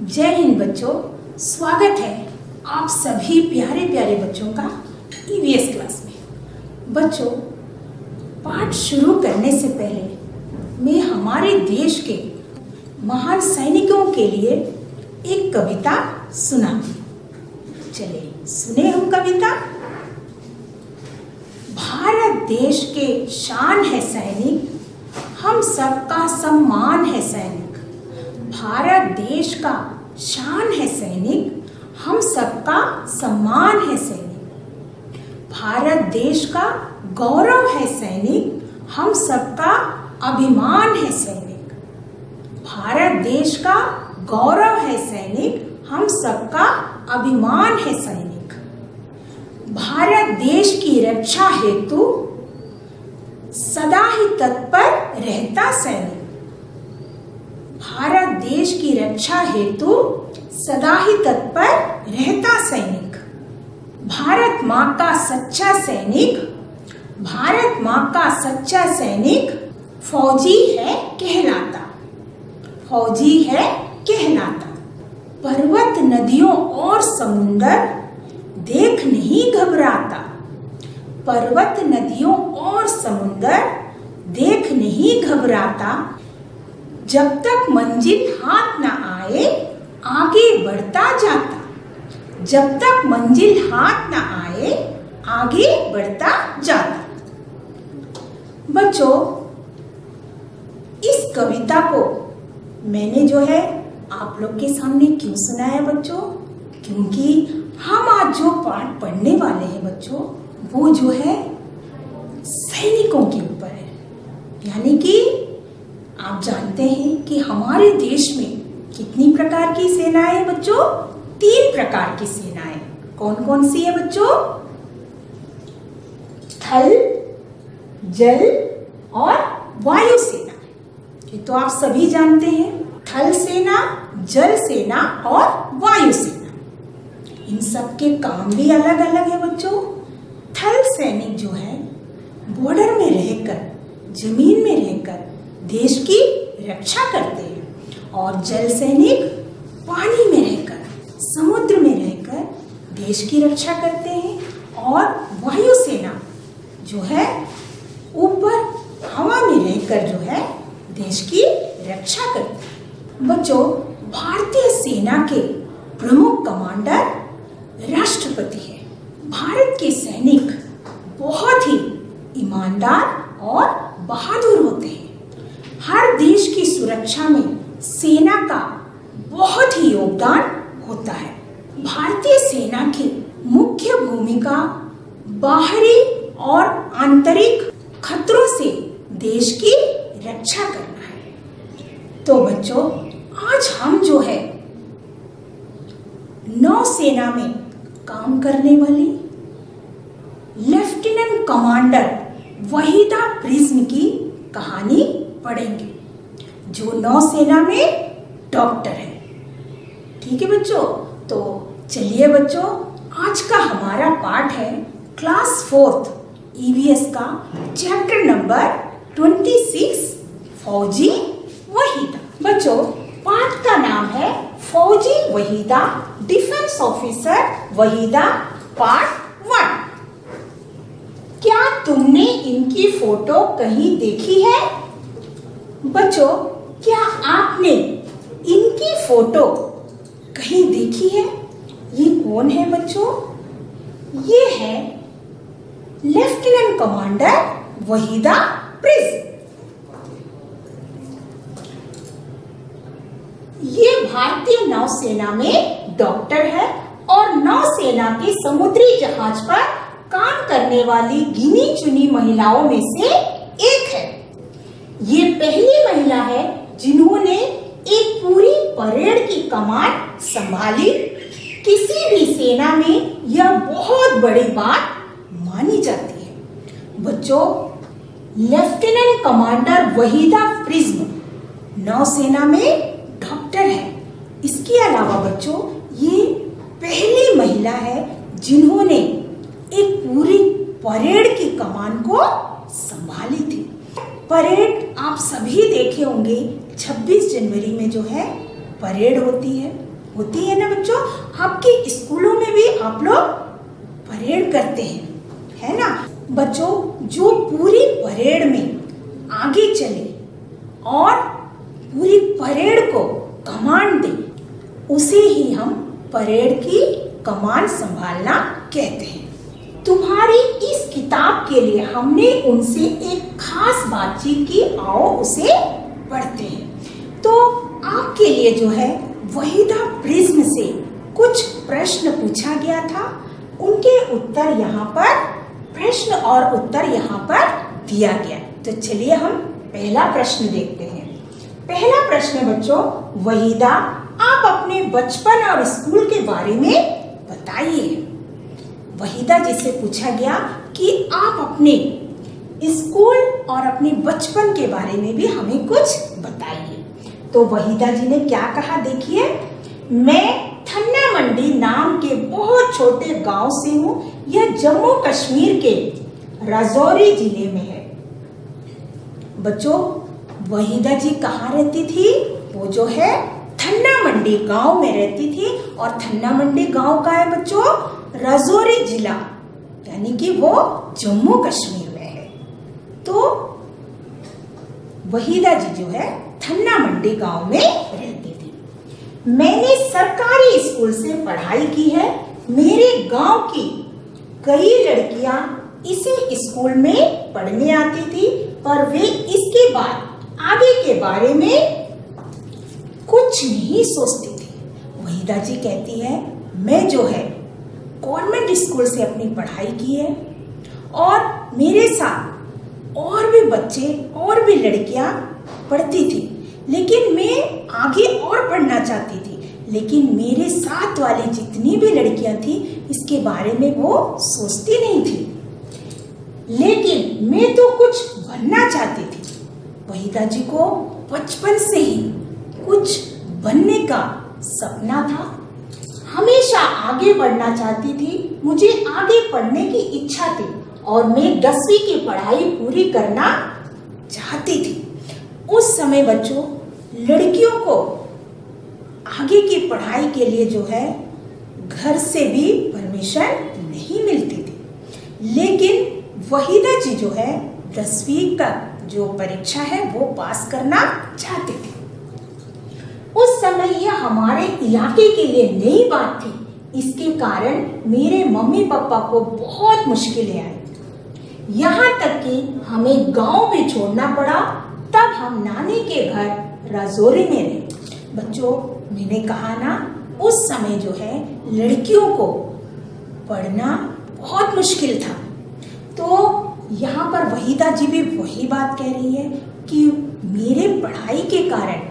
जय हिंद बच्चों, स्वागत है आप सभी प्यारे प्यारे बच्चों का ईवीएस क्लास में। बच्चों, पाठ शुरू करने से पहले मैं हमारे देश के महान सैनिकों के लिए एक कविता सुनाऊंगी। चलिए सुने हम कविता। भारत देश के शान है सैनिक, हम सबका सम्मान है सैनिक। भारत देश का शान है सैनिक, हम सबका सम्मान है सैनिक। भारत देश का गौरव है सैनिक, हम सबका अभिमान है सैनिक। भारत देश का गौरव है सैनिक, हम सबका अभिमान है सैनिक। भारत देश की रक्षा हेतु सदा ही तत्पर रहता सैनिक। भारत देश की रक्षा हेतु सदा ही तत्पर रहता सैनिक। भारत माँ का सच्चा सैनिक, भारत माँ का सच्चा सैनिक फौजी है कहलाता, फौजी है कहलाता। पर्वत नदियों और समुंदर देख नहीं घबराता, पर्वत नदियों और समुंदर देख नहीं घबराता। जब तक मंजिल हाथ न आए आगे बढ़ता जाता, जब तक मंजिल हाथ न आए आगे बढ़ता जाता। बच्चों, इस कविता को मैंने जो है आप लोग के सामने क्यों सुनाया बच्चों? क्योंकि हम आज जो पाठ पढ़ने वाले हैं बच्चों, वो जो है सैनिकों के ऊपर है। यानी कि आप जानते हैं कि हमारे देश में कितनी प्रकार की सेनाएं हैं बच्चों? 3 प्रकार की सेनाएं। कौन कौन सी है बच्चों? थल, जल और वायु सेना। ये तो आप सभी जानते हैं, थल सेना, जल सेना और वायु सेना। इन सब के काम भी अलग अलग है बच्चों। थल सैनिक जो है बॉर्डर में रहकर, जमीन में रहकर देश की रक्षा करते हैं, और जल सैनिक पानी में रहकर, समुद्र में रहकर देश की रक्षा करते हैं, और वायु सेना जो है ऊपर हवा में रहकर जो है देश की रक्षा करते हैं। बच्चों, भारतीय सेना के प्रमुख कमांडर राष्ट्रपति है। भारत के सैनिक बहुत ही ईमानदार और बहादुर होते हैं। हर देश की सुरक्षा में सेना का बहुत ही योगदान होता है। भारतीय सेना की मुख्य भूमिका बाहरी और आंतरिक खतरों से देश की रक्षा करना है। तो बच्चों, आज हम जो है नौसेना में काम करने वाली लेफ्टिनेंट कमांडर वहीदा प्रिज्म की कहानी पढ़ेंगे, जो नौसेना में डॉक्टर है। ठीक है बच्चों? तो चलिए बच्चों, आज का हमारा पाठ है क्लास 4th ईवीएस का चैप्टर नंबर 26, फौजी वहीदा। बच्चों, पाठ का नाम है फौजी Waheeda, defence officer Waheeda, part 1। क्या तुमने इनकी फोटो कहीं देखी है? बच्चों, क्या आपने इनकी फोटो कहीं देखी है? ये कौन है बच्चों? ये है लेफ्टिनेंट कमांडर वहीदा प्रिज्म। ये भारतीय नौसेना में डॉक्टर है और नौसेना के समुद्री जहाज पर काम करने वाली गिनी चुनी महिलाओं में से एक है। ये पहली महिला है जिन्होंने एक पूरी परेड की कमान संभाली। किसी भी सेना में यह बहुत बड़ी बात मानी जाती है। बच्चों, लेफ्टिनेंट कमांडर वहीदा प्रिज्म नौसेना में डॉक्टर है। इसके अलावा बच्चों, ये पहली महिला है जिन्होंने एक पूरी परेड की कमान को संभाली थी। परेड आप सभी देखे होंगे, 26 जनवरी में जो है परेड होती है। होती है ना बच्चों? आपके स्कूलों में भी आप लोग परेड करते हैं, है ना? बच्चों, जो पूरी परेड में आगे चले और पूरी परेड को कमांड दे, उसे ही हम परेड की कमान संभालना कहते हैं। तुम्हारी इस किताब के लिए हमने उनसे एक खास बातचीत की, आओ उसे पढ़ते हैं। तो आपके लिए जो है वहीदा प्रिज्म से कुछ प्रश्न पूछा गया था, उनके उत्तर यहाँ पर, प्रश्न और उत्तर यहाँ पर दिया गया। तो चलिए हम पहला प्रश्न देखते हैं। पहला प्रश्न बच्चों, वहीदा आप अपने बचपन और स्कूल के बारे में बताइए। वहीदा जी से पूछा गया कि आप अपने स्कूल और अपने बचपन के बारे में भी हमें कुछ बताइए। तो वहीदा जी ने क्या कहा, देखिए, मैं थन्ना मंडी नाम के बहुत छोटे गांव से हूँ। यह जम्मू कश्मीर के राजौरी जिले में है। बच्चों, वहीदा जी कहाँ रहती थी? वो जो है थन्ना मंडी गांव में रहती थी। और थन्ना मंडी गांव का है बच्चों राजौरी जिला, यानी कि वो जम्मू कश्मीर में है। तो वहीदा जी जो है थन्ना मंडी गांव में रहती थी। मैंने सरकारी स्कूल से पढ़ाई की है। मेरे गांव की कई लड़कियां इसी स्कूल में पढ़ने आती थी, पर वे इसके बाद आगे के बारे में कुछ नहीं सोचती थी। वहीदा जी कहती है, मैं जो है गवर्नमेंट स्कूल से अपनी पढ़ाई की है और मेरे साथ और भी बच्चे और भी लड़कियां पढ़ती थी, लेकिन मैं आगे और पढ़ना चाहती थी, लेकिन मेरे साथ वाली जितनी भी लड़कियां थी इसके बारे में वो सोचती नहीं थी, लेकिन मैं तो कुछ बनना चाहती थी। वहीदा जी को बचपन से ही कुछ बनने का सपना था, हमेशा आगे बढ़ना चाहती थी, मुझे आगे पढ़ने की इच्छा थी और मैं 10वीं की पढ़ाई पूरी करना चाहती थी। उस समय बच्चों, लड़कियों को आगे की पढ़ाई के लिए जो है घर से भी परमिशन नहीं मिलती थी, लेकिन वहीदा जी जो है 10वीं का जो परीक्षा है वो पास करना चाहती थी। उस समय यह हमारे इलाके के लिए नई बात थी, इसके कारण मेरे मम्मी पापा को बहुत मुश्किलें आई, यहाँ तक कि हमें गांव भी छोड़ना पड़ा। तब हम नानी के घर राजौरी में रहे। बच्चों, मैंने कहा ना, उस समय जो है लड़कियों को पढ़ना बहुत मुश्किल था। तो यहाँ पर वहीदा जी भी वही बात कह रही है कि मेरे पढ़ाई के कारण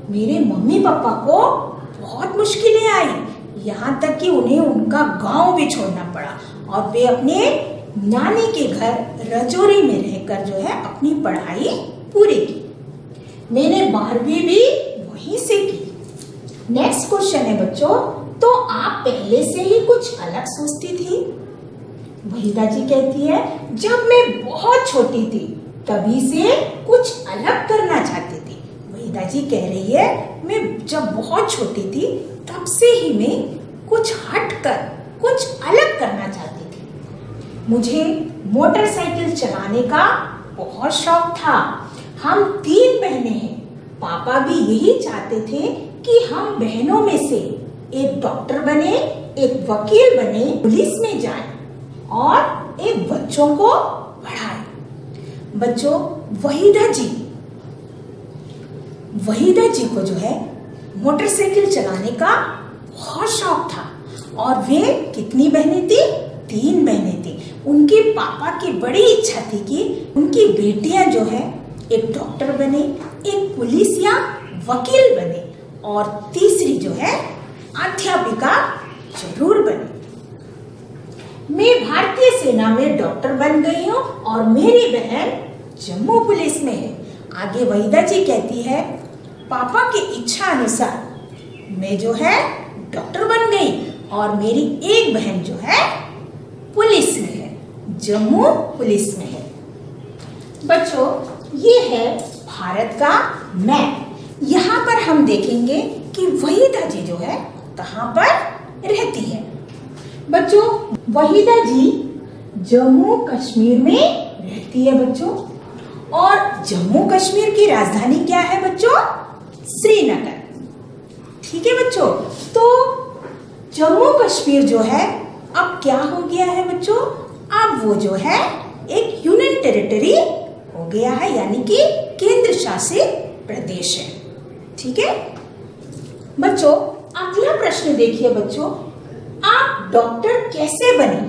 मेरे मम्मी पापा को बहुत मुश्किलें आई, यहाँ तक कि उन्हें उनका गांव भी छोड़ना पड़ा और वे अपने नानी के घर राजौरी में रहकर जो है अपनी पढ़ाई पूरी की। मैंने 12वीं भी वहीं से की। नेक्स्ट क्वेश्चन है बच्चों, तो आप पहले से ही कुछ अलग सोचती थी? वहीदा जी कहती है, जब मैं बहुत छोटी थी तभी से कुछ अलग करना चाहती थी। वहीदा जी कह रही है, मैं जब बहुत छोटी थी तब से ही मैं कुछ हटकर कुछ अलग करना चाहती थी। मुझे मोटरसाइकिल चलाने का बहुत शौक था। हम 3 बहनें हैं। पापा भी यही चाहते थे कि हम बहनों में से एक डॉक्टर बने, एक वकील बने, पुलिस में जाए और एक बच्चों को पढ़ाए। बच्चों, वहीदा जी को जो है मोटरसाइकिल चलाने का बहुत शौक था और वे कितनी बहनें थी? 3 बहनें थी। उनके पापा की बड़ी इच्छा थी कि उनकी बेटियां जो है एक डॉक्टर बने, एक पुलिस या वकील बने और तीसरी जो है अध्यापिका जरूर बने। मैं भारतीय सेना में डॉक्टर बन गई हूँ और मेरी बहन जम्मू पुलिस में है। आगे वहीदा जी कहती है, पापा की इच्छा अनुसार मैं जो है डॉक्टर बन गई और मेरी एक बहन जो है पुलिस में है, जम्मू पुलिस में है। बच्चों, ये है भारत का मैप। यहाँ पर हम देखेंगे कि वहीदा जी जो है कहाँ पर रहती है? बच्चों, वहीदा जी जम्मू कश्मीर में रहती है बच्चों। और जम्मू कश्मीर की राजधानी क्या है बच्चों? श्रीनगर। ठीक है बच्चों, तो जम्मू कश्मीर जो है अब क्या हो गया है बच्चों? अब वो जो है एक यूनियन टेरिटरी हो गया है, यानी कि केंद्र शासित प्रदेश है। ठीक है बच्चों, अगला प्रश्न देखिए बच्चों, आप डॉक्टर कैसे बने?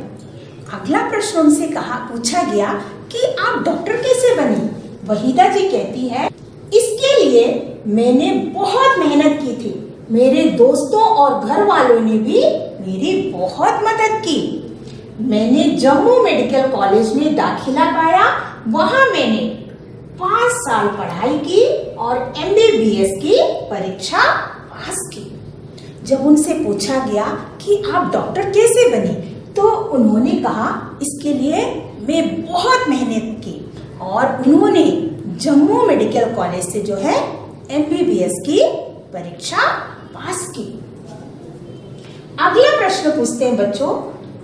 अगला प्रश्न उनसे पूछा गया कि आप डॉक्टर कैसे बनी? वहीदा जी कहती है, इसके लिए मैंने बहुत मेहनत की थी। मेरे दोस्तों और घर वालों ने भी मेरी बहुत मदद की। मैंने जम्मू मेडिकल कॉलेज में दाखिला पाया। वहां मैंने 5 साल पढ़ाई की और MBBS की परीक्षा पास की। जब उनसे पूछा गया कि आप डॉक्टर कैसे बनी, तो उन्होंने कहा, इसके लिए मैं बहुत मेहनत की और उन्होंने जम्मू मेडिकल कॉलेज से जो है MBBS की परीक्षा पास की। अगला प्रश्न पूछते हैं बच्चों,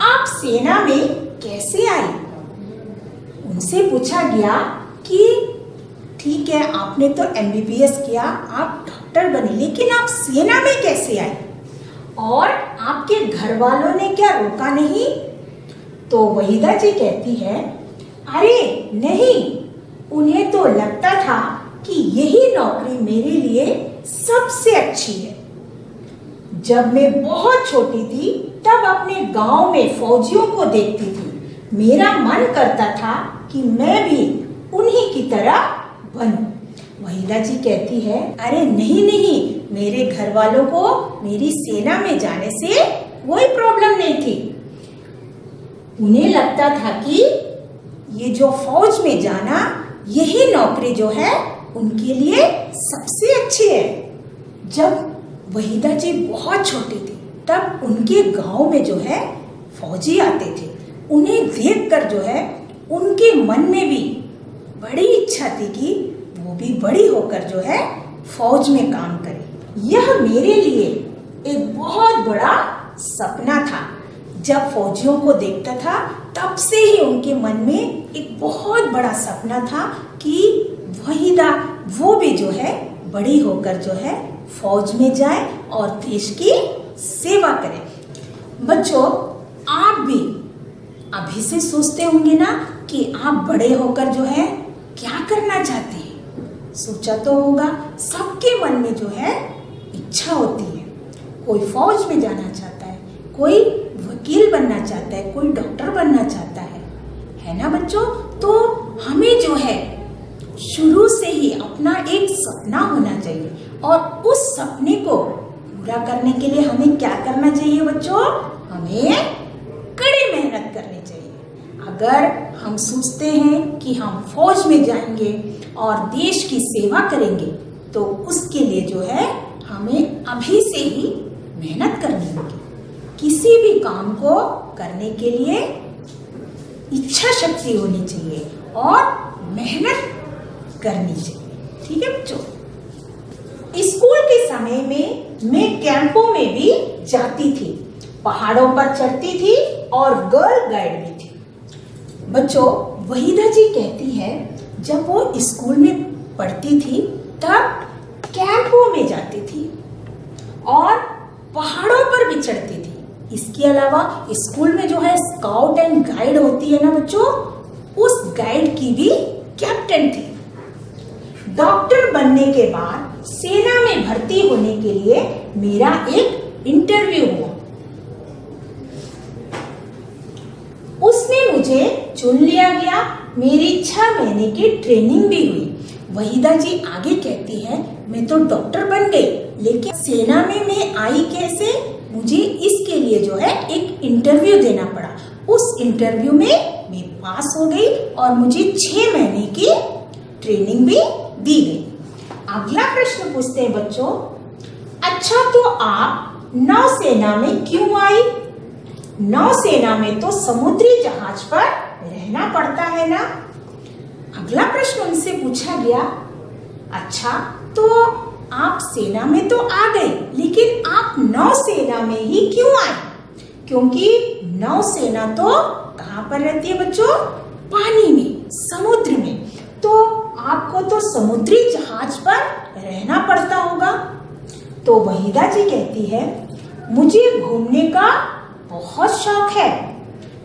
आप सेना में कैसे आई? उनसे पूछा गया कि ठीक है, आपने तो MBBS किया, आप डॉक्टर बने, लेकिन आप सेना में कैसे आए? और आपके घर वालों ने क्या रोका नहीं? तो वहीदा जी कहती है, अरे नहीं, उन्हें तो लगता था कि यही नौकरी मेरे लिए सबसे अच्छी है। जब मैं बहुत छोटी थी तब अपने गांव में फौजियों को देखती थी। मेरा मन करता था कि मैं भी उन्हीं की तरह बनूं। वहीदा जी कहती है, अरे नहीं नहीं, मेरे घर वालों को मेरी सेना में जाने से कोई प्रॉब्लम नहीं थी। उन्हें लगता था कि ये जो फौज में जाना, यही नौकरी जो है उनके लिए सबसे अच्छी है। जब वहीदा जी बहुत छोटी थी तब उनके गांव में जो है फौजी आते थे। उन्हें देखकर जो है उनके मन में भी बड़ी इच्छा थी कि वो भी बड़ी होकर जो है फौज में काम करे। यह मेरे लिए एक बहुत बड़ा सपना था। जब फौजियों को देखता था तब से ही उनके मन में एक बहुत बड़ा सपना था कि वहीदा वो भी जो है बड़ी होकर जो है फौज में जाए और देश की सेवा करे। बच्चों, आप भी अभी से सोचते होंगे ना कि आप बड़े होकर जो है क्या करना चाहते हैं। सोचा तो होगा, सबके मन में जो है इच्छा होती है। कोई फौज में जाना चाहता है, कोई वकील बनना चाहता है, कोई डॉक्टर बनना चाहता है ना बच्चों? तो हमें जो है शुरू से ही अपना एक सपना होना चाहिए और उस सपने को पूरा करने के लिए हमें क्या करना चाहिए बच्चों? हमें कड़ी मेहनत करनी चाहिए। अगर हम सोचते हैं कि हम फौज में जाएंगे और देश की सेवा करेंगे, तो उसके लिए जो है हमें अभी से ही मेहनत करनी होगी। किसी भी काम को करने के लिए इच्छा शक्ति होनी चाहिए और मेहनत करनी चाहिए। ठीक है बच्चों, स्कूल के समय में मैं कैंपों में भी जाती थी, पहाड़ों पर चढ़ती थी और गर्ल गाइड भी थी। बच्चों, वहीदा जी कहती है, जब वो स्कूल में पढ़ती थी तब कैंपों में जाती थी और पहाड़ों पर भी चढ़ती थी। इसके अलावा स्कूल में जो है स्काउट एंड गाइड होती है ना बच्चों, उस गाइड की भी कैप्टन थी। डॉक्टर बनने के बाद सेना में भर्ती होने के लिए मेरा एक इंटरव्यू हुआ। उसमें मुझे चुन लिया गया। मेरी 6 महीने की ट्रेनिंग भी हुई। वहीदा जी आगे कहती है, मैं तो डॉक्टर बन गई, लेकिन सेना में मैं आई कैसे? मुझे इसके लिए जो है एक इंटरव्यू देना पड़ा। उस इंटरव्यू में मैं पास हो गई और मुझे 6 महीने की ट्रेनिंग भी दी गई। अगला प्रश्न पूछते हैं बच्चों, अच्छा तो आप नौसेना में क्यों आई? नौसेना में तो समुद्री जहाज पर रहना पड़ता है ना। अगला प्रश्न उनसे पूछा गया, अच्छा तो आप सेना में तो आ गए, लेकिन आप नौसेना में ही क्यों आए? क्योंकि नौसेना तो कहाँ पर रहती है बच्चों? पानी में, समुद्र में। तो आपको तो समुद्री जहाज पर रहना पड़ता होगा। तो वहीदा जी कहती है, मुझे घूमने का बहुत शौक है,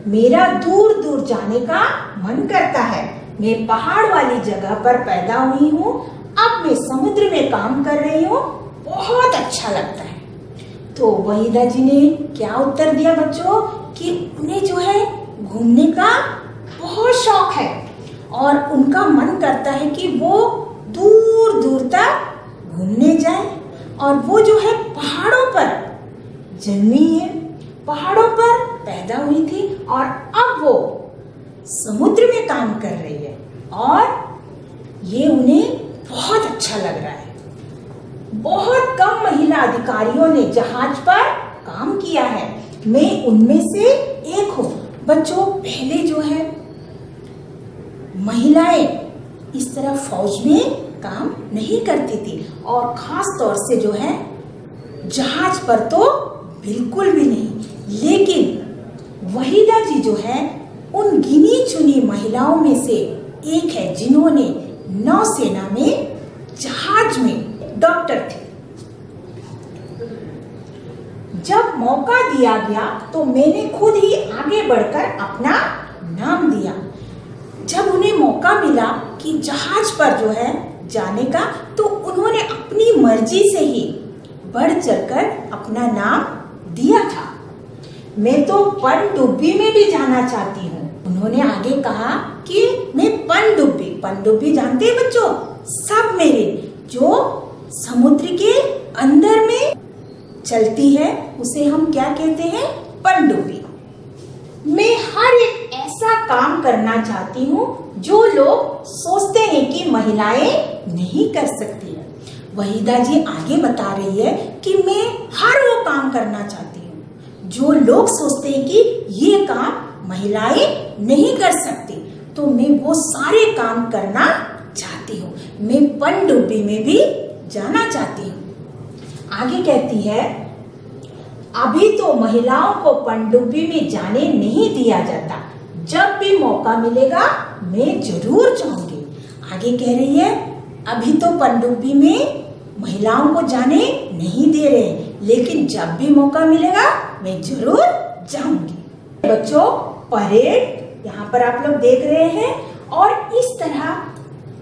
मेरा दूर दूर जाने का मन करता है। मैं पहाड़ वाली जगह पर पैदा हुई हूँ, अब मैं समुद्र में काम कर रही हूँ, बहुत अच्छा लगता है। तो वहीदा जी ने क्या उत्तर दिया बच्चों? कि उन्हें जो है घूमने का बहुत शौक है और उनका मन करता है कि वो दूर दूर तक घूमने जाए। और वो जो है पहाड़ों पर जन्मी है, पहाड़ों पर पैदा हुई थी और अब वो समुद्र में काम कर रही है और ये उन्हें बहुत अच्छा लग रहा है। बहुत कम महिला अधिकारियों ने जहाज पर काम किया है, मैं उनमें से एक हूँ। बच्चों, पहले जो है महिलाएं इस तरह फौज में काम नहीं करती थी और खास तौर से जो है जहाज पर तो बिल्कुल भी नहीं। लेकिन वहीदा जी जो है उन गिनी चुनी महिलाओं में से एक है जिन्होंने नौसेना में जहाज में डॉक्टर थे। जब मौका दिया गया तो मैंने खुद ही आगे बढ़कर अपना नाम दिया। जब उन्हें मौका मिला कि जहाज पर जो है जाने का, तो उन्होंने अपनी मर्जी से ही बढ़ चढ़कर अपना नाम दिया था। मैं तो पनडुब्बी में भी जाना चाहती हूँ। उन्होंने आगे कहा कि मैं पनडुब्बी जानते हैं बच्चों? सब मेरे जो समुद्र के अंदर में चलती है उसे हम क्या कहते हैं? पनडुब्बी। मैं हर एक ऐसा काम करना चाहती हूँ जो लोग सोचते हैं कि महिलाएं नहीं कर सकती है। वहीदा जी आगे बता रही है कि मैं हर वो काम करना चाहती हूँ जो लोग सोचते हैं कि ये काम महिलाएं नहीं कर सकती, तो मैं वो सारे काम करना चाहती हूँ। मैं पनडुब्बी में भी जाना चाहती हूँ। आगे कहती है, अभी तो महिलाओं को पनडुब्बी में जाने नहीं दिया जाता, जब भी मौका मिलेगा मैं जरूर जाऊंगी। आगे कह रही है, अभी तो पनडुब्बी में महिलाओं को जाने नहीं दे रहे, लेकिन जब भी मौका मिलेगा मैं जरूर जाऊंगी। बच्चों, परेड यहाँ पर आप लोग देख रहे हैं और इस तरह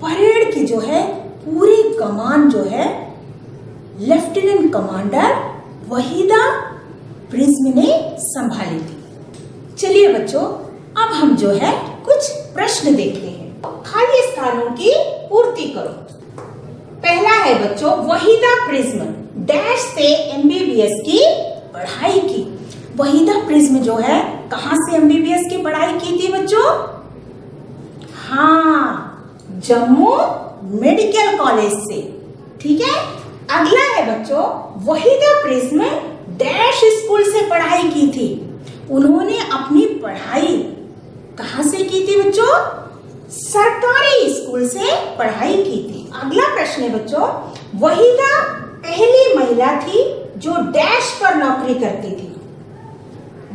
परेड की जो है पूरी कमान जो है लेफ्टिनेंट कमांडर वहीदा प्रिज्म ने संभाली थी। चलिए बच्चों, अब हम जो है कुछ प्रश्न देखते हैं। खाली स्थानों की पूर्ति करो। पहला है बच्चों, वहीदा प्रिज्म डैश से एमबीबीएस की पढ़ाई की। वहीदा प्रिज्म जो है कहाँ से एमबीबीएस की पढ़ाई की थी बच्चों? हाँ, जम्मू मेडिकल कॉलेज से। ठीक है। अगला है बच्चों, वहीदा प्रिज्म डैश स्कूल से पढ़ाई की थी। उन्होंने अपनी पढ़ाई कहाँ से की थी बच्चों? सरकारी स्कूल से पढ़ाई की थी। अगला प्रश्न है बच्चों, वहीदा पहली महिला थी जो डैश पर नौकरी करती थी।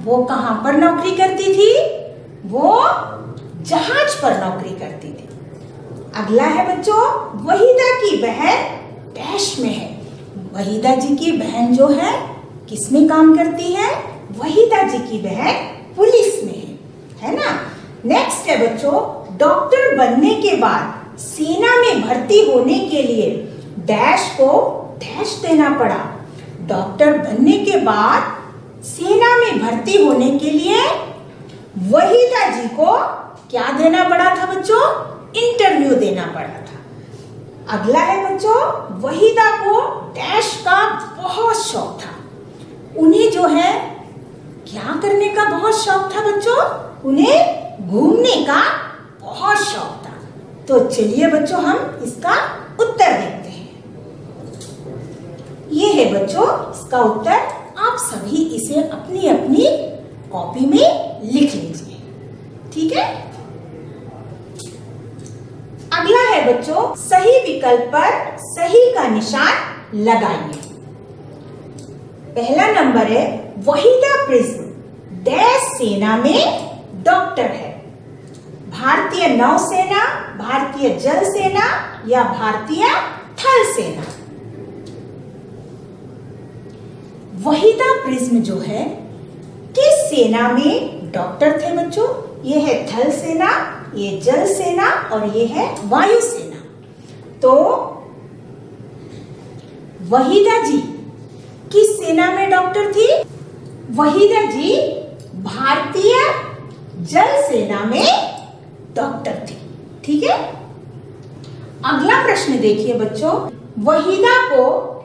वो कहाँ पर नौकरी करती थी? वो जहाज पर नौकरी करती थी। अगला है बच्चों, वहीदा की बहन डैश में है। वहीदा जी की बहन जो है किस में काम करती है? वहीदा जी की बहन पुलिस में है ना। नेक्स्ट है बच्चों, डॉक्टर बनने के बाद सेना में भर्ती होने के लिए डैश को डैश देना पड़ा। डॉक्टर बनने के बाद सेना में भर्ती होने के लिए वहीदा जी को क्या देना पड़ा था बच्चों? इंटरव्यू देना पड़ा था। अगला है बच्चों, वहीदा को डैश का बहुत शौक था। उन्हें जो है क्या करने का बहुत शौक था बच्चों? उन्हें घूमने का बहुत शौक था। तो चलिए बच्चों, हम इसका उत्तर देखते हैं। ये है बच्चों इसका उत्तर। आप सभी इसे अपनी अपनी कॉपी में लिख लीजिए। ठीक है। अगला है बच्चों, सही विकल्प पर सही का निशान लगाइए। पहला नंबर है वहीदा प्रिज्म डैश सेना में डॉक्टर है। भारतीय नौसेना, भारतीय जल सेना या भारतीय थल सेना। वहीदा प्रिज्म जो है किस सेना में डॉक्टर थे बच्चों? ये है थल सेना, ये जल सेना और ये है वायु सेना। तो वहीदा जी किस सेना में डॉक्टर थी? वहीदा जी भारतीय जल सेना में डॉक्टर थी। ठीक है, अगला प्रश्न देखिए बच्चों। वहीदा को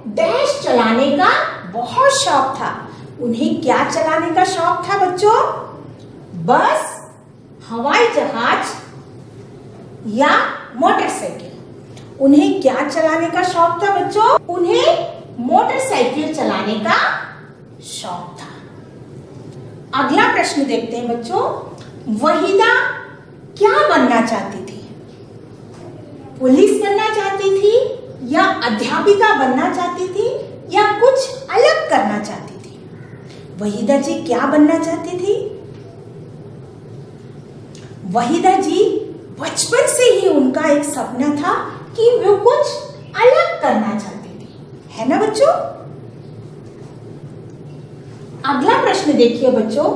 डैश चलाने का बहुत शौक था। उन्हें क्या चलाने का शौक था बच्चों? बस, हवाई जहाज या मोटरसाइकिल। उन्हें क्या चलाने का शौक था बच्चों? उन्हें मोटरसाइकिल चलाने का शौक था। अगला प्रश्न देखते हैं बच्चों। वहीदा क्या बनना चाहती थी? पुलिस बनना चाहती थी या अध्यापिका बनना चाहती थी या कुछ अलग करना चाहती थी? वहीदा जी क्या बनना चाहती थी? वहीदा जी बचपन से ही उनका एक सपना था कि वो कुछ अलग करना चाहती थी, है ना बच्चों? अगला प्रश्न देखिए बच्चों।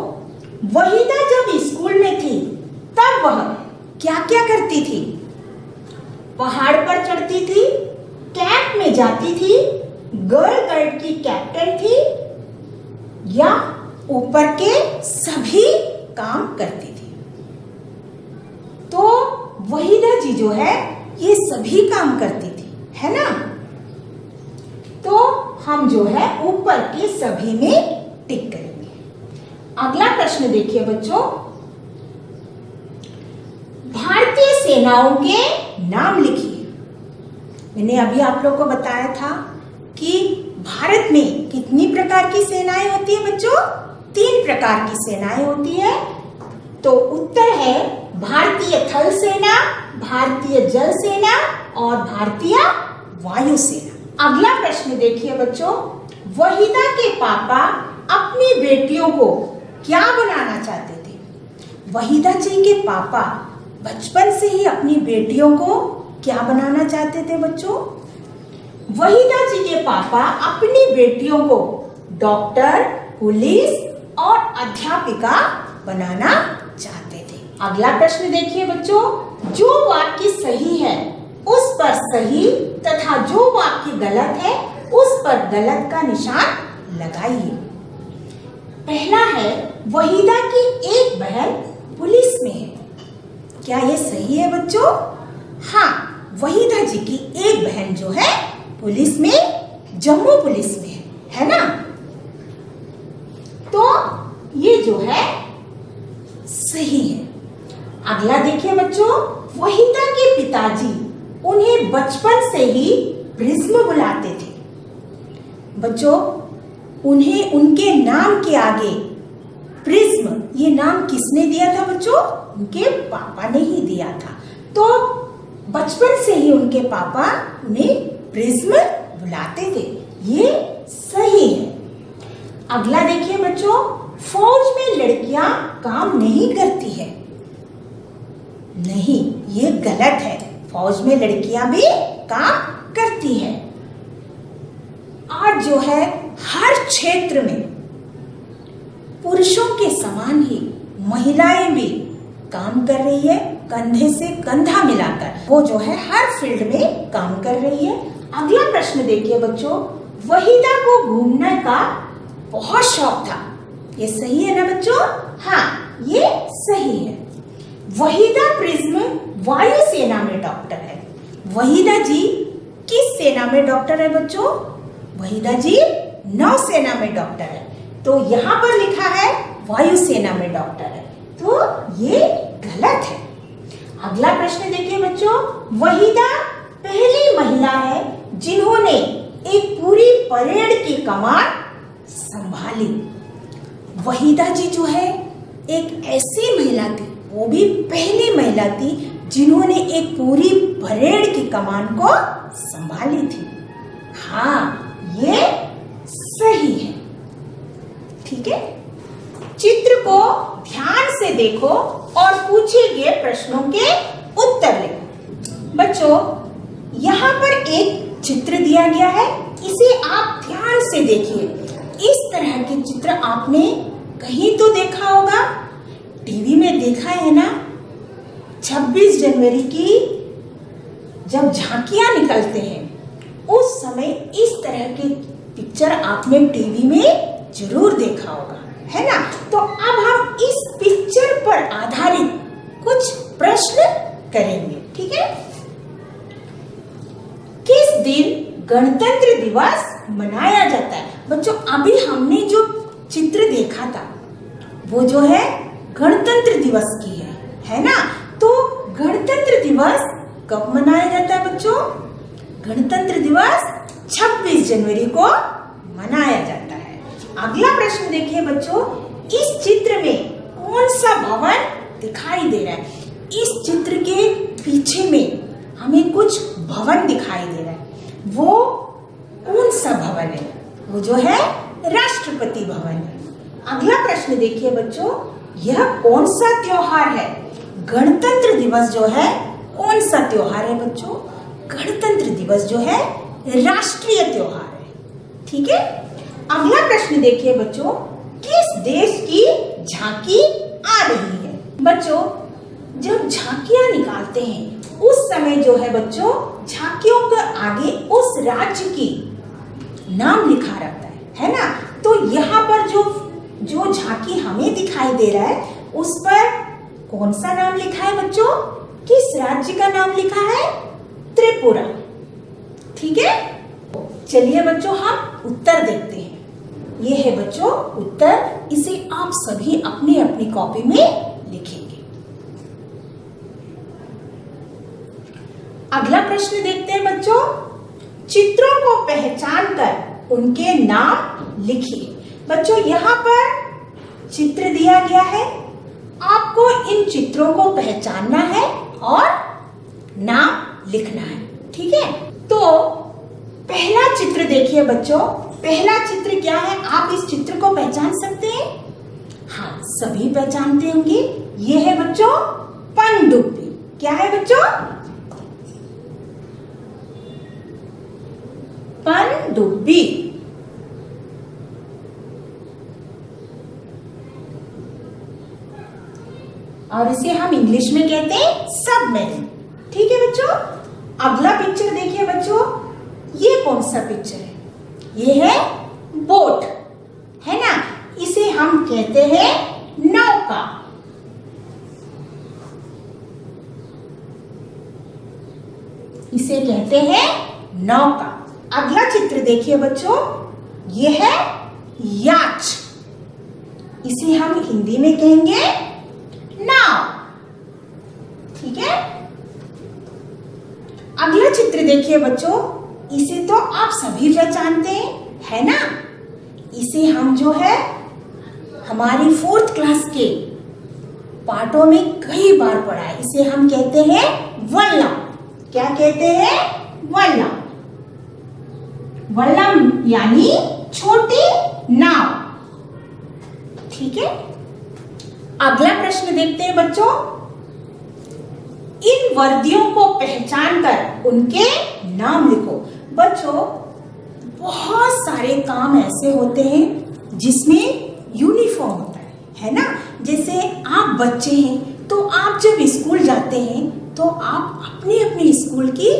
वहीदा जब स्कूल में थी तब वह क्या क्या करती थी? पहाड़ पर चढ़ती थी, कैंप में जाती थी, गर्ल गाइड की कैप्टन थी या ऊपर के सभी काम करती थी? तो वहीदा जी जो है ये सभी काम करती थी, है ना? तो हम जो है ऊपर के सभी में टिक करेंगे। अगला प्रश्न देखिए बच्चों। भारतीय सेनाओं के नाम लिखिए। मैंने अभी आप लोग को बताया था कि भारत में कितनी प्रकार की सेनाएं होती है बच्चों? 3 प्रकार की सेनाएं होती है। तो उत्तर है भारतीय थल सेना, भारतीय जल सेना और भारतीय वायु सेना। अगला प्रश्न देखिए बच्चों। वहीदा के पापा अपनी बेटियों को क्या बनाना चाहते थे? वहीदा जी के पापा बचपन से ही अपनी बेटियों को क्या बनाना चाहते थे बच्चों? वहीदा जी के पापा अपनी बेटियों को डॉक्टर, पुलिस और अध्यापिका बनाना चाहते थे। अगला प्रश्न देखिए बच्चों। जो वाक्य सही है उस पर सही तथा जो वाक्य गलत है उस पर गलत का निशान लगाइए। पहला है वहीदा की एक बहन पुलिस में है। क्या ये सही है बच्चों? हाँ, वहीदा जी की एक बहन जो है पुलिस में, जम्मू पुलिस में है ना? तो ये जो है सही है। अगला देखिए बच्चों। वहीदा के पिताजी उन्हें बचपन से ही प्रिज्म बुलाते थे। बच्चों, उन्हें उनके नाम के आगे प्रिज्म ये नाम किसने दिया था बच्चों? उनके पापा ने ही दिया था। तो बचपन से ही उनके पापा उन्हें प्रिज्म बुलाते थे। ये सही है। अगला देखिए बच्चों। फौज में लड़कियां काम नहीं करती है। नहीं, ये गलत है। फौज में लड़कियां भी काम करती है। और जो है हर क्षेत्र में पुरुषों के समान ही महिलाएं भी काम कर रही है, कंधे से कंधा मिलाकर वो जो है हर फील्ड में काम कर रही है। अगला प्रश्न देखिए बच्चों। वहीदा को घूमने का बहुत शौक था। ये सही है ना बच्चों? हाँ, ये सही है। वहीदा प्रिज्म वायु सेना में डॉक्टर है। वहीदा जी किस सेना में डॉक्टर है बच्चों? वहीदा जी नौसेना में डॉक्टर है। तो यहाँ पर लिखा है वायु सेना में डॉक्टर है, तो ये गलत है। अगला प्रश्न देखिए बच्चों। वहीदा पहली महिला है जिन्होंने एक पूरी परेड की कमान संभाली। वहीदा जी जो है एक ऐसी महिला थी, वो भी पहली महिला थी जिन्होंने एक पूरी परेड की कमान को संभाली थी। हाँ, ये सही है। ठीक है, चित्र को ध्यान से देखो और पूछे गए प्रश्नों के उत्तर लिखो। बच्चों, यहाँ पर एक चित्र दिया गया है, इसे आप ध्यान से देखिए। इस तरह के चित्र आपने कहीं तो देखा होगा, टीवी में देखा है ना। 26 जनवरी की जब झांकियां निकलते हैं उस समय इस तरह के पिक्चर आपने टीवी में जरूर देखा होगा, है ना। तो अब हम इस पिक्चर पर आधारित कुछ प्रश्न करेंगे। ठीक है, किस दिन गणतंत्र दिवस मनाया जाता है? बच्चों, अभी हमने जो चित्र देखा था वो जो है गणतंत्र दिवस की है ना। तो गणतंत्र दिवस कब मनाया जाता है बच्चों? गणतंत्र दिवस 26 जनवरी को मनाया जाता है। अगला प्रश्न देखिए बच्चों, इस चित्र में कौन सा भवन दिखाई दे रहा है? इस चित्र के पीछे में हमें कुछ भवन दिखाई दे रहा है, वो कौन सा भवन है? वो जो है राष्ट्रपति भवन है। अगला प्रश्न देखिए बच्चों, यह कौन सा त्योहार है? गणतंत्र दिवस जो है कौन सा त्योहार है बच्चों? गणतंत्र दिवस जो है राष्ट्रीय त्योहार है। ठीक है, अगला प्रश्न देखिए बच्चों, किस देश की झांकी आ रही है? बच्चों, जब झांकियां निकालते हैं उस समय जो है बच्चों, झांकियों के आगे उस राज्य की नाम लिखा रहता है ना। तो यहाँ पर जो झांकी हमें दिखाई दे रहा है उस पर कौन सा नाम लिखा है बच्चों? किस राज्य का नाम लिखा है? त्रिपुरा। ठीक है, चलिए बच्चों हम उत्तर देखते हैं। ये है बच्चों उत्तर, इसे आप सभी अपनी अपनी कॉपी में लिखेंगे। अगला प्रश्न देखते हैं बच्चों, चित्रों को पहचान कर उनके नाम लिखिए। बच्चों, यहाँ पर चित्र दिया गया है, आपको इन चित्रों को पहचानना है और नाम लिखना है। ठीक है, तो पहला चित्र देखिए बच्चों, पहला चित्र क्या है? आप इस चित्र को पहचान सकते हैं? हाँ, सभी पहचानते होंगे। ये है बच्चों पनडुब्बी। क्या है बच्चों? पनडुब्बी। और इसे हम इंग्लिश में कहते हैं सबमरीन। ठीक है बच्चों, अगला पिक्चर देखिए बच्चों, ये कौन सा पिक्चर है? ये है बोट, है ना। इसे हम कहते हैं नौका। इसे कहते हैं नौका। अगला चित्र देखिए बच्चों, ये है याच। इसे हम हिंदी में कहेंगे नाव। ठीक है, अगला चित्र देखिए बच्चों, इसे तो आप सभी पहचानते हैं, है ना। इसे हम जो है हमारी 4th क्लास के पाठों में कई बार पढ़ा है। इसे हम कहते हैं वल्लम। क्या कहते हैं? वल्लम। वल्लम यानी छोटी नाव। ठीक है, अगला प्रश्न देखते हैं बच्चों, इन वर्दियों को पहचान कर उनके नाम लिखो। बच्चों, बहुत सारे काम ऐसे होते हैं जिसमें यूनिफॉर्म होता है ना। जैसे आप बच्चे हैं तो आप जब स्कूल जाते हैं तो आप अपने अपने स्कूल की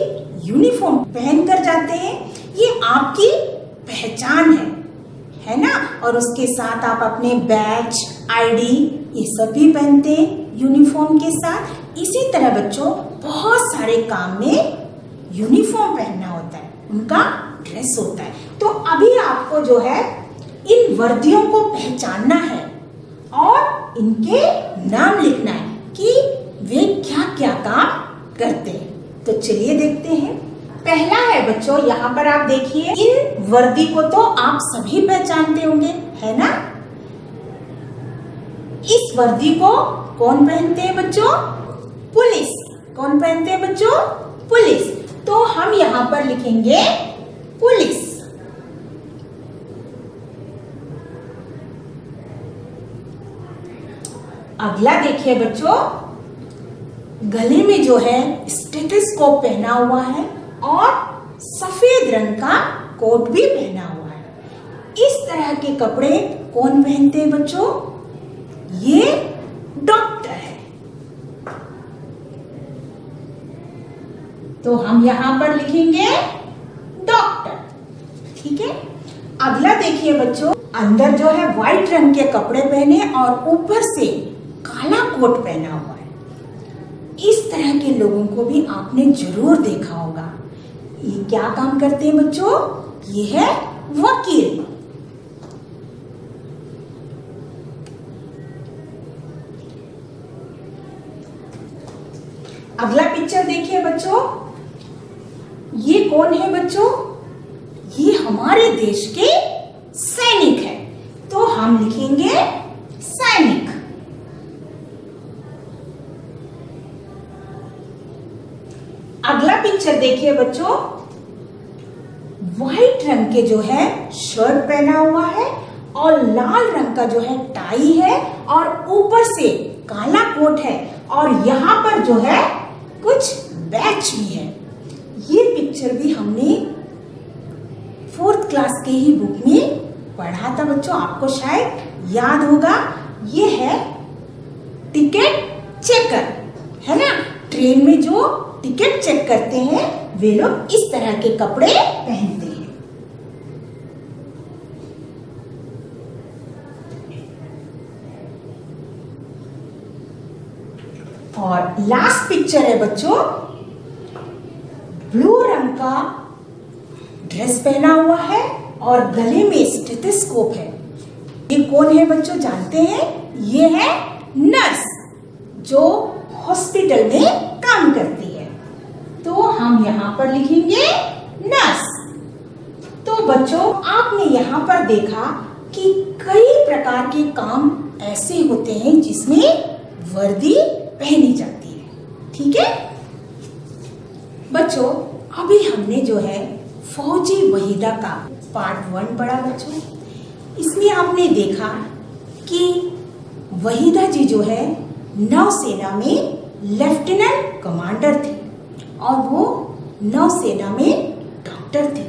यूनिफॉर्म पहन कर जाते हैं, ये आपकी पहचान है ना। और उसके साथ आप अपने बैच, आईडी ये सब भी पहनते हैं यूनिफॉर्म के साथ। इसी तरह बच्चों बहुत सारे काम में यूनिफॉर्म पहनना होता है, उनका ड्रेस होता है। तो अभी आपको जो है इन वर्दियों को पहचानना है और इनके नाम लिखना है कि वे क्या क्या काम करते हैं। तो चलिए देखते हैं। पहला है बच्चों, यहाँ पर आप देखिए, इन वर्दी को तो आप सभी पहचानते होंगे, है ना। इस वर्दी को कौन पहनते हैं बच्चों? पुलिस। कौन पहनते हैं बच्चों? पुलिस। तो हम यहाँ पर लिखेंगे पुलिस। अगला देखिए बच्चों, गले में जो है स्टेथोस्कोप पहना हुआ है और सफेद रंग का कोट भी पहना हुआ है। इस तरह के कपड़े कौन पहनते हैं बच्चों? ये डॉक्टर है। तो हम यहां पर लिखेंगे डॉक्टर। ठीक है। अगला देखिए बच्चों, अंदर जो है व्हाइट रंग के कपड़े पहने और ऊपर से काला कोट पहना हुआ है। इस तरह के लोगों को भी आपने जरूर देखा होगा। ये क्या काम करते हैं बच्चों? ये है वकील। अगला पिक्चर देखिए बच्चों, ये कौन है बच्चों? ये हमारे देश के सैनिक है। तो हम लिखेंगे सैनिक। अगला पिक्चर देखिए बच्चों, व्हाइट रंग के जो है शर्ट पहना हुआ है और लाल रंग का जो है टाई है और ऊपर से काला कोट है और यहाँ पर जो है कुछ बैच भी है। ये पिक्चर भी हमने 4th क्लास के ही बुक में पढ़ा था बच्चों, आपको शायद याद होगा। ये है टिकट चेकर, है ना। ट्रेन में जो टिकट चेक करते हैं वे लोग इस तरह के कपड़े पहनते हैं। और लास्ट पिक्चर है बच्चों, ब्लू रंग का ड्रेस पहना हुआ है और गले में स्टेथोस्कोप है। ये कौन है बच्चों, जानते हैं? ये है नर्स, जो हॉस्पिटल में काम करती है। तो हम यहाँ पर लिखेंगे नर्स। तो बच्चों, आपने यहाँ पर देखा कि कई प्रकार के काम ऐसे होते हैं जिसमें वर्दी पहनी जाती है। ठीक है बच्चों, अभी हमने जो है फौजी वहीदा का पार्ट 1 पढ़ा बच्चों। इसमें आपने देखा कि वहीदा जी जो है नौसेना में लेफ्टिनेंट कमांडर थे और वो नौसेना में डॉक्टर थे।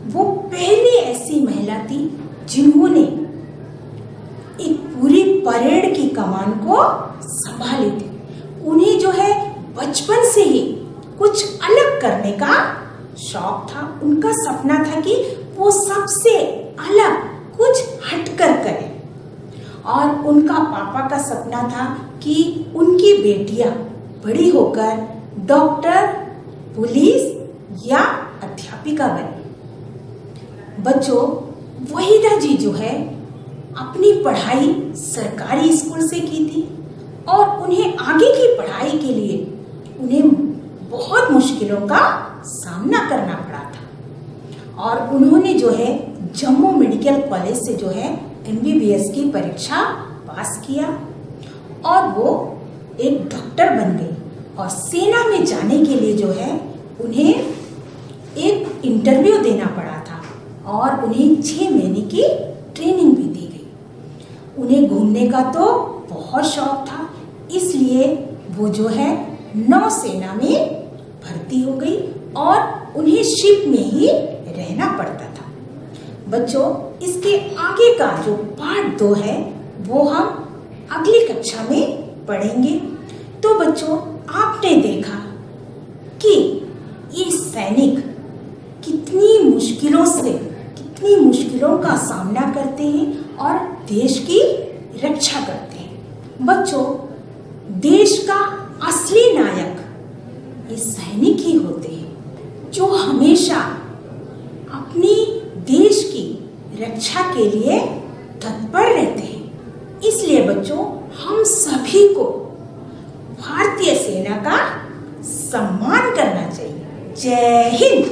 वो पहली ऐसी महिला थी जिन्होंने एक पूरी परेड की कमान को संभाली थी। उन्हें जो है बचपन से ही कुछ अलग करने का शौक था। उनका सपना था कि वो सबसे अलग कुछ हटकर करे और उनका पापा का सपना था कि उनकी बेटियां बड़ी होकर डॉक्टर, पुलिस या अध्यापिका बने। बच्चों, वहीदा जी जो है अपनी पढ़ाई सरकारी स्कूल से की थी और उन्हें आगे की पढ़ाई के लिए उन्हें बहुत मुश्किलों का सामना करना पड़ा था और उन्होंने जो है जम्मू मेडिकल कॉलेज से जो है MBBS की परीक्षा पास किया और वो एक डॉक्टर बन गई। और सेना में जाने के लिए जो है उन्हें एक इंटरव्यू देना पड़ा था और उन्हें 6 महीने की ट्रेनिंग भी दी गई। उन्हें घूमने का तो बहुत शौक था, इसलिए वो जो है नौसेना में भर्ती हो गई और उन्हें शिप में ही रहना पड़ता था। बच्चों, इसके आगे का जो पार्ट 2 है वो हम अगली कक्षा में पढ़ेंगे। तो बच्चों, आपने देखा कि ये सैनिक कितनी मुश्किलों का सामना करते हैं और देश की रक्षा करते हैं। बच्चों, देश का असली नायक ये सैनिक ही होते हैं जो हमेशा अपनी देश की रक्षा के लिए तत्पर रहते हैं। इसलिए बच्चों, हम सभी को भारतीय सेना का सम्मान करना चाहिए। जय हिंद।